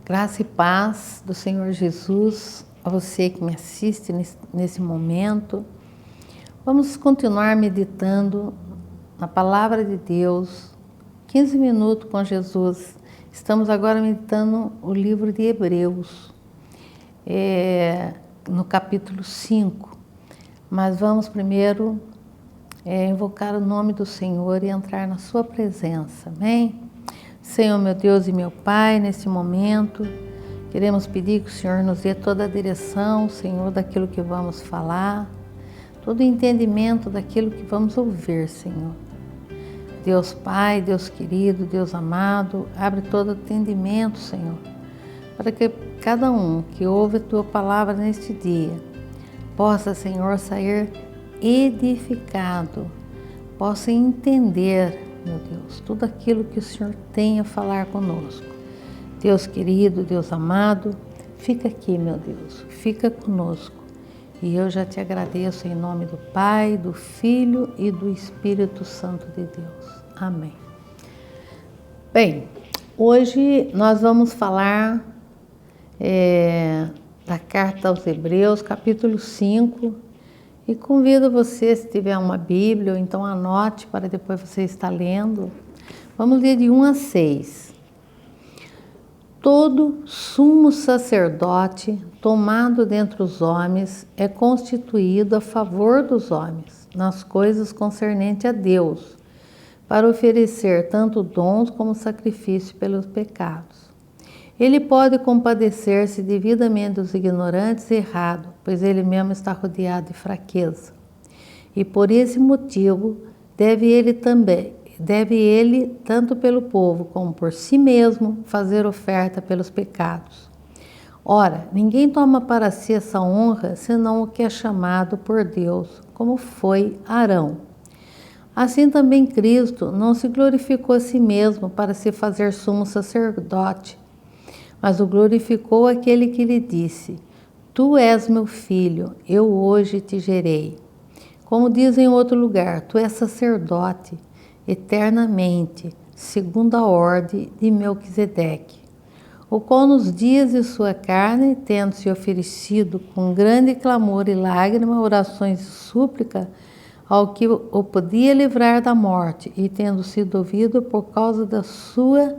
Graça e paz do Senhor Jesus a você que me assiste nesse momento. Vamos continuar meditando na Palavra de Deus, 15 minutos com Jesus. Estamos agora meditando o livro de Hebreus, no capítulo 5. Mas vamos primeiro invocar o nome do Senhor e entrar na sua presença, amém? Senhor, meu Deus e meu Pai, nesse momento, queremos pedir que o Senhor nos dê toda a direção, Senhor, daquilo que vamos falar, todo o entendimento daquilo que vamos ouvir, Senhor. Deus Pai, Deus querido, Deus amado, abre todo o entendimento, Senhor, para que cada um que ouve a Tua palavra neste dia possa, Senhor, sair edificado, possa entender, meu Deus, tudo aquilo que o Senhor tem a falar conosco. Deus querido, Deus amado, fica aqui, meu Deus, fica conosco. E eu já te agradeço em nome do Pai, do Filho e do Espírito Santo de Deus. Amém. Bem, hoje nós vamos falar da carta aos Hebreus, capítulo 5, e convido você, se tiver uma Bíblia, ou então anote para depois você estar lendo. Vamos ler de 1 a 6. Todo sumo sacerdote tomado dentre os homens é constituído a favor dos homens, nas coisas concernentes a Deus, para oferecer tanto dons como sacrifício pelos pecados. Ele pode compadecer-se devidamente dos ignorantes e errados, pois ele mesmo está rodeado de fraqueza. E por esse motivo deve ele, tanto pelo povo como por si mesmo, fazer oferta pelos pecados. Ora, ninguém toma para si essa honra, senão o que é chamado por Deus, como foi Arão. Assim também Cristo não se glorificou a si mesmo para se fazer sumo sacerdote, mas o glorificou aquele que lhe disse: Tu és meu filho, eu hoje te gerei. Como diz em outro lugar, tu és sacerdote eternamente, segundo a ordem de Melquisedeque, o qual nos dias de sua carne, tendo-se oferecido com grande clamor e lágrima, orações e súplica, ao que o podia livrar da morte, e tendo sido ouvido por causa da sua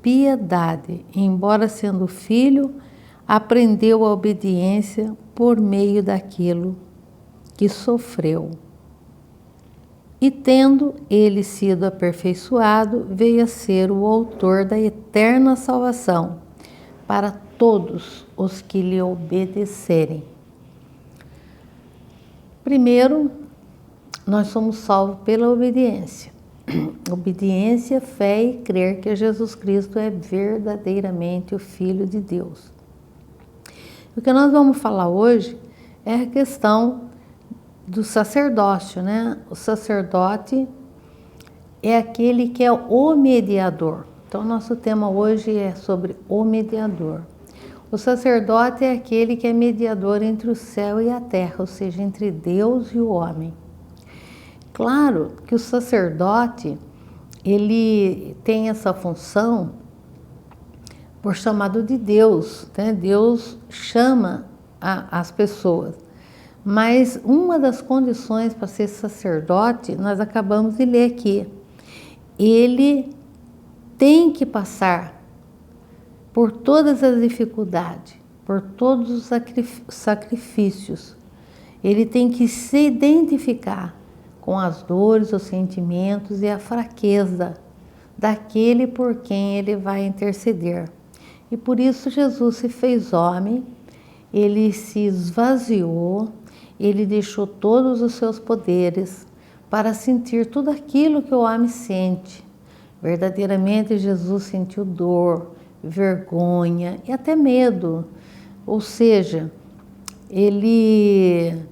piedade, embora sendo filho, aprendeu a obediência por meio daquilo que sofreu. E tendo ele sido aperfeiçoado, veio a ser o autor da eterna salvação para todos os que lhe obedecerem. Primeiro, nós somos salvos pela obediência. Obediência, fé e crer que Jesus Cristo é verdadeiramente o Filho de Deus. O que nós vamos falar hoje é a questão do sacerdócio, né? O sacerdote é aquele que é o mediador. Então, nosso tema hoje é sobre o mediador. O sacerdote é aquele que é mediador entre o céu e a terra, ou seja, entre Deus e o homem. Claro que o sacerdote, ele tem essa função por chamado de Deus, né? Deus chama as pessoas. Mas uma das condições para ser sacerdote, nós acabamos de ler aqui. Ele tem que passar por todas as dificuldades, por todos os sacrifícios. Ele tem que se identificar com as dores, os sentimentos e a fraqueza daquele por quem ele vai interceder. E por isso Jesus se fez homem, ele se esvaziou, ele deixou todos os seus poderes para sentir tudo aquilo que o homem sente. Verdadeiramente Jesus sentiu dor, vergonha e até medo. Ou seja, ele,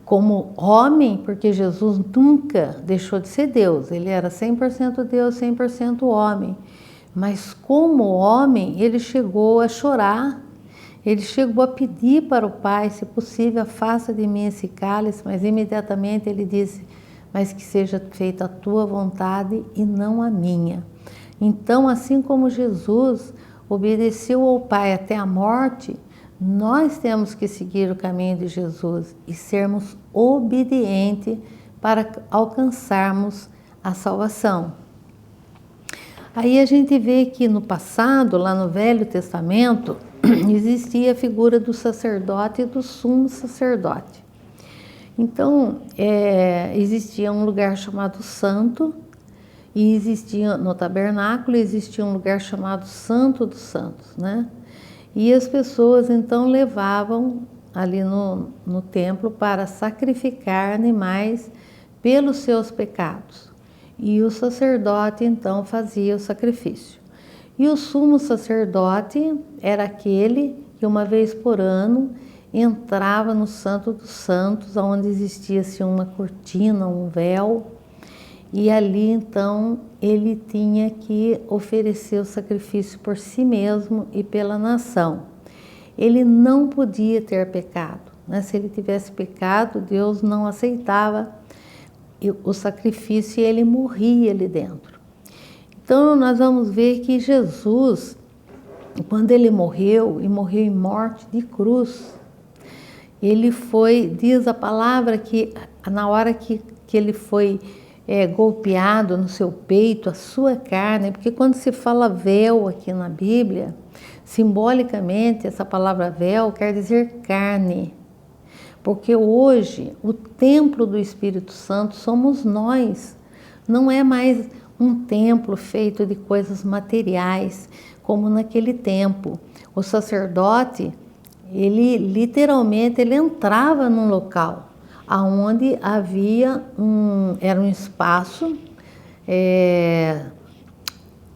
como homem, porque Jesus nunca deixou de ser Deus, ele era 100% Deus, 100% homem. Mas como homem, ele chegou a chorar, ele chegou a pedir para o Pai, se possível, afasta de mim esse cálice, mas imediatamente ele disse: mas que seja feita a tua vontade e não a minha. Então, assim como Jesus obedeceu ao Pai até a morte, nós temos que seguir o caminho de Jesus e sermos obedientes para alcançarmos a salvação. Aí a gente vê que no passado, lá no Velho Testamento, existia a figura do sacerdote e do sumo sacerdote. Então, existia um lugar chamado Santo, e existia no tabernáculo, existia um lugar chamado Santo dos Santos, né? E as pessoas então levavam ali no templo para sacrificar animais pelos seus pecados. E o sacerdote então fazia o sacrifício. E o sumo sacerdote era aquele que uma vez por ano entrava no Santo dos Santos, onde existia-se uma cortina, um véu, e ali então ele tinha que oferecer o sacrifício por si mesmo e pela nação. Ele não podia ter pecado, né? Se ele tivesse pecado, Deus não aceitava o sacrifício e ele morria ali dentro. Então nós vamos ver que Jesus, quando ele morreu, e morreu em morte de cruz, ele foi, diz a palavra que na hora que ele foi golpeado no seu peito, a sua carne, porque quando se fala véu aqui na Bíblia, simbolicamente essa palavra véu quer dizer carne, porque hoje o templo do Espírito Santo somos nós, não é mais um templo feito de coisas materiais, como naquele tempo. O sacerdote, ele literalmente ele entrava num local aonde havia era um espaço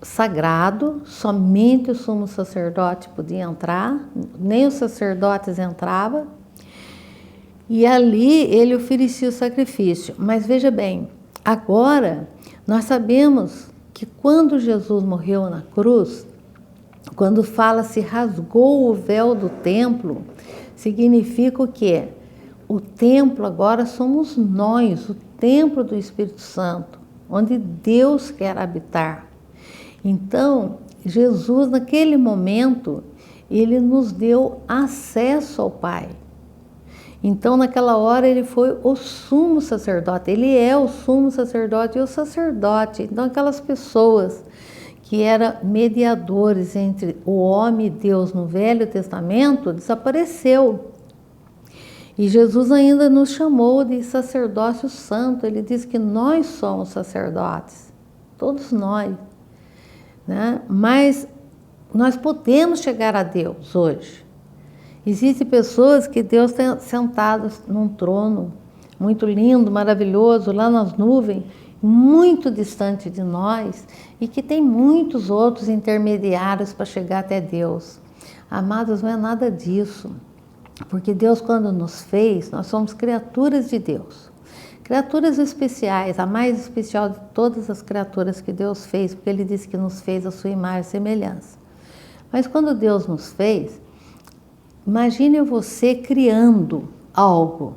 sagrado, somente o sumo sacerdote podia entrar, nem os sacerdotes entravam, e ali ele oferecia o sacrifício. Mas veja bem, agora nós sabemos que quando Jesus morreu na cruz, quando fala se rasgou o véu do templo, significa o quê? O templo agora somos nós, o templo do Espírito Santo, onde Deus quer habitar. Então, Jesus, naquele momento, ele nos deu acesso ao Pai. Então, naquela hora, ele foi o sumo sacerdote. Ele é o sumo sacerdote e o sacerdote. Então, aquelas pessoas que eram mediadores entre o homem e Deus no Velho Testamento, desapareceu. E Jesus ainda nos chamou de sacerdócio santo. Ele diz que nós somos sacerdotes, todos nós, né? Mas nós podemos chegar a Deus hoje. Existem pessoas que Deus tem sentado num trono muito lindo, maravilhoso, lá nas nuvens, muito distante de nós, e que tem muitos outros intermediários para chegar até Deus. Amados, não é nada disso. Porque Deus, quando nos fez, nós somos criaturas de Deus. Criaturas especiais, a mais especial de todas as criaturas que Deus fez, porque Ele disse que nos fez a sua imagem e semelhança. Mas quando Deus nos fez, imagine você criando algo.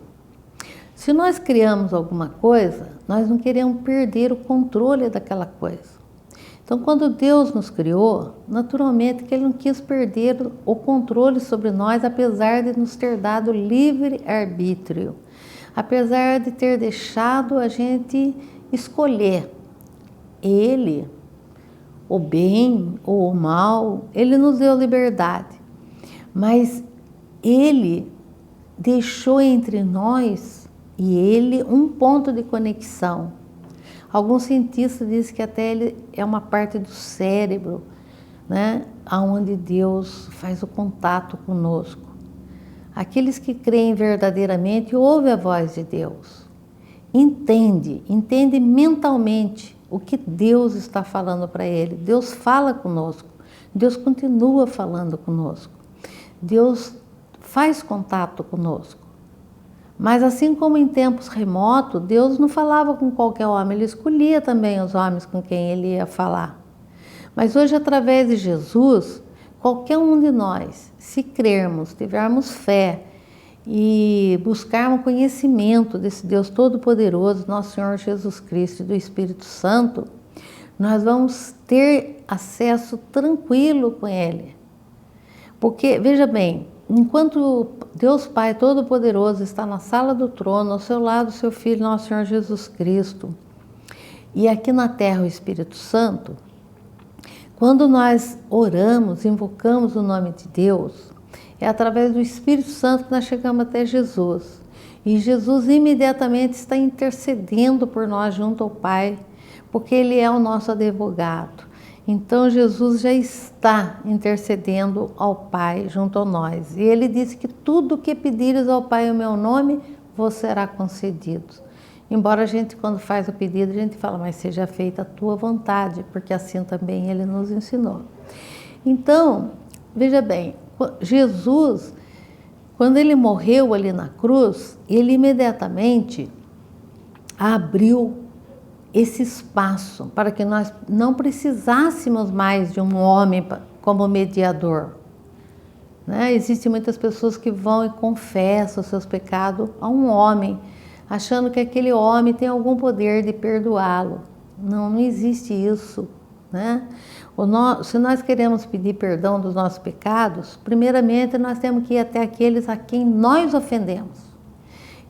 Se nós criamos alguma coisa, nós não queremos perder o controle daquela coisa. Então, quando Deus nos criou, naturalmente que Ele não quis perder o controle sobre nós, apesar de nos ter dado livre arbítrio, apesar de ter deixado a gente escolher Ele, o bem ou o mal, Ele nos deu liberdade, mas Ele deixou entre nós e Ele um ponto de conexão. Alguns cientistas dizem que até ele é uma parte do cérebro, né, onde Deus faz o contato conosco. Aqueles que creem verdadeiramente ouvem a voz de Deus, entende mentalmente o que Deus está falando para ele. Deus fala conosco, Deus continua falando conosco, Deus faz contato conosco. Mas assim como em tempos remotos, Deus não falava com qualquer homem, Ele escolhia também os homens com quem Ele ia falar. Mas hoje, através de Jesus, qualquer um de nós, se crermos, tivermos fé e buscarmos conhecimento desse Deus Todo-Poderoso, nosso Senhor Jesus Cristo e do Espírito Santo, nós vamos ter acesso tranquilo com Ele. Porque, veja bem, enquanto Deus Pai Todo-Poderoso está na sala do trono, ao seu lado, seu Filho, nosso Senhor Jesus Cristo, e aqui na terra o Espírito Santo, quando nós oramos, invocamos o nome de Deus, é através do Espírito Santo que nós chegamos até Jesus. E Jesus imediatamente está intercedendo por nós junto ao Pai, porque Ele é o nosso advogado. Então Jesus já está intercedendo ao Pai junto a nós. E Ele disse que tudo o que pedires ao Pai em meu nome, vos será concedido. Embora a gente, quando faz o pedido, a gente fala, mas seja feita a tua vontade, porque assim também Ele nos ensinou. Então, veja bem, Jesus, quando Ele morreu ali na cruz, Ele imediatamente abriu esse espaço para que nós não precisássemos mais de um homem como mediador. Né? Existem muitas pessoas que vão e confessam os seus pecados a um homem, achando que aquele homem tem algum poder de perdoá-lo. Não existe isso. Né? Se nós queremos pedir perdão dos nossos pecados, primeiramente nós temos que ir até aqueles a quem nós ofendemos.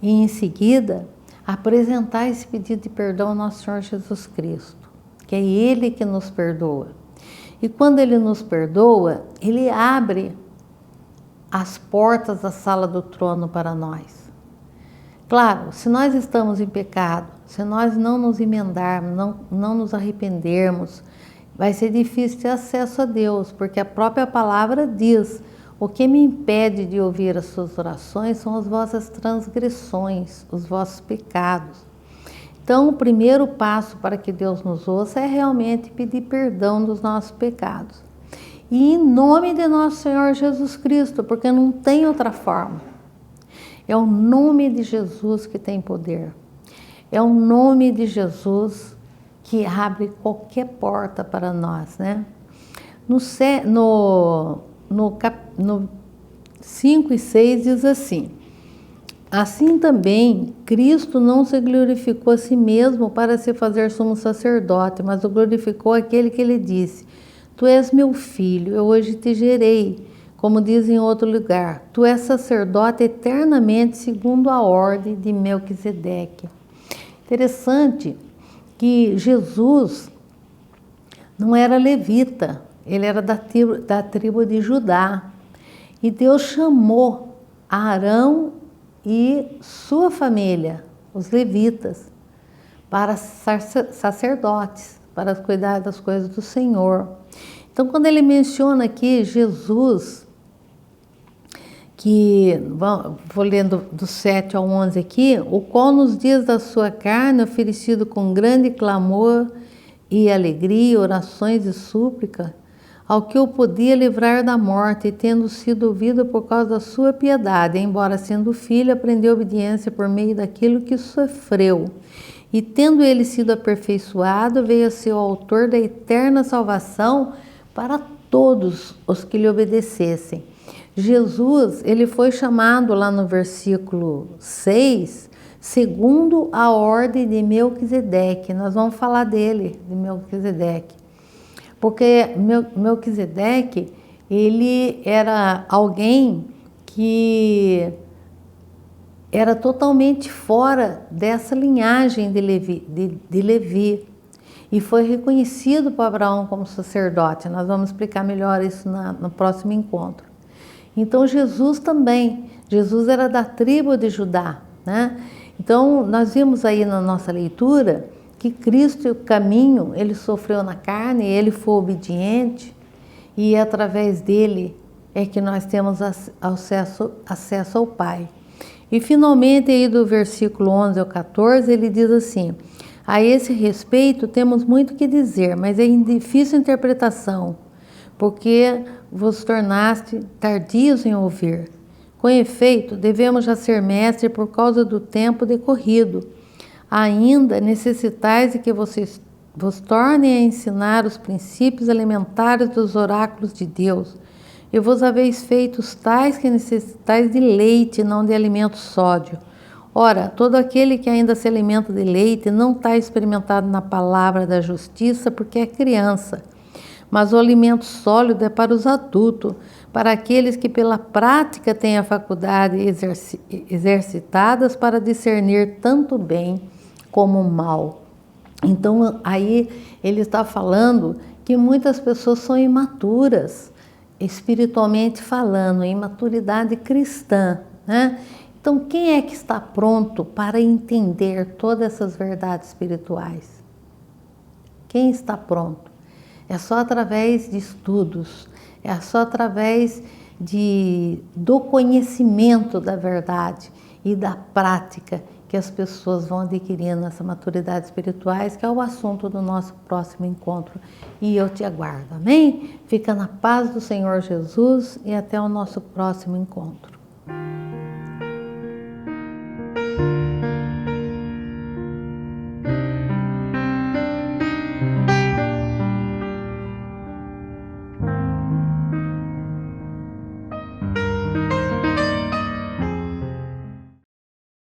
E em seguida, apresentar esse pedido de perdão ao nosso Senhor Jesus Cristo, que é Ele que nos perdoa. E quando Ele nos perdoa, Ele abre as portas da sala do trono para nós. Claro, se nós estamos em pecado, se nós não nos emendarmos, não nos arrependermos, vai ser difícil ter acesso a Deus, porque a própria palavra diz: o que me impede de ouvir as suas orações são as vossas transgressões, os vossos pecados. Então, o primeiro passo para que Deus nos ouça é realmente pedir perdão dos nossos pecados. E em nome de nosso Senhor Jesus Cristo, porque não tem outra forma. É o nome de Jesus que tem poder. É o nome de que abre qualquer porta para nós, né? No 5 e 6 diz assim: assim também Cristo não se glorificou a si mesmo para se fazer sumo sacerdote, mas o glorificou aquele que lhe disse: tu és meu filho, eu hoje te gerei. Como diz em outro lugar, tu és sacerdote eternamente segundo a ordem de Melquisedeque. Interessante que Jesus não era levita, ele era da tribo de Judá. E Deus chamou Arão e sua família, os levitas, para sacerdotes, para cuidar das coisas do Senhor. Então, quando ele menciona aqui Jesus, que, vou lendo do 7 ao 11 aqui, o qual nos dias da sua carne, oferecido com grande clamor e alegria, orações e súplica, ao que o podia livrar da morte, e tendo sido ouvido por causa da sua piedade, embora sendo filho, aprendeu obediência por meio daquilo que sofreu. E tendo ele sido aperfeiçoado, veio a ser o autor da eterna salvação para todos os que lhe obedecessem. Jesus, ele foi chamado lá no versículo 6, segundo a ordem de Melquisedeque. Nós vamos falar dele, de Melquisedeque. Porque Melquisedeque, ele era alguém que era totalmente fora dessa linhagem de Levi. E foi reconhecido por Abraão como sacerdote. Nós vamos explicar melhor isso no próximo encontro. Então Jesus também, Jesus era da tribo de Judá, né? Então nós vimos aí na nossa leitura que Cristo, o caminho, ele sofreu na carne, ele foi obediente, e através dele é que nós temos acesso ao Pai. E finalmente aí do versículo 11 ao 14 ele diz assim: a esse respeito temos muito que dizer, mas é em difícil interpretação, porque vos tornaste tardios em ouvir. Com efeito, devemos já ser mestres por causa do tempo decorrido. Ainda necessitais de que vocês vos tornem a ensinar os princípios elementares dos oráculos de Deus. E vos haveis feito tais que necessitais de leite, não de alimento sódio, Ora, todo aquele que ainda se alimenta de leite não está experimentado na palavra da justiça porque é criança. Mas o alimento sólido é para os adultos, para aqueles que pela prática têm a faculdade exercitadas para discernir tanto bem como o mal. Então, aí ele está falando que muitas pessoas são imaturas, espiritualmente falando, imaturidade cristã, né? Então, quem é que está pronto para entender todas essas verdades espirituais? Quem está pronto? É só através de estudos, é só através do conhecimento da verdade e da prática que as pessoas vão adquirindo essa maturidade espirituais, que é o assunto do nosso próximo encontro. E eu te aguardo, amém? Fica na paz do Senhor Jesus e até o nosso próximo encontro.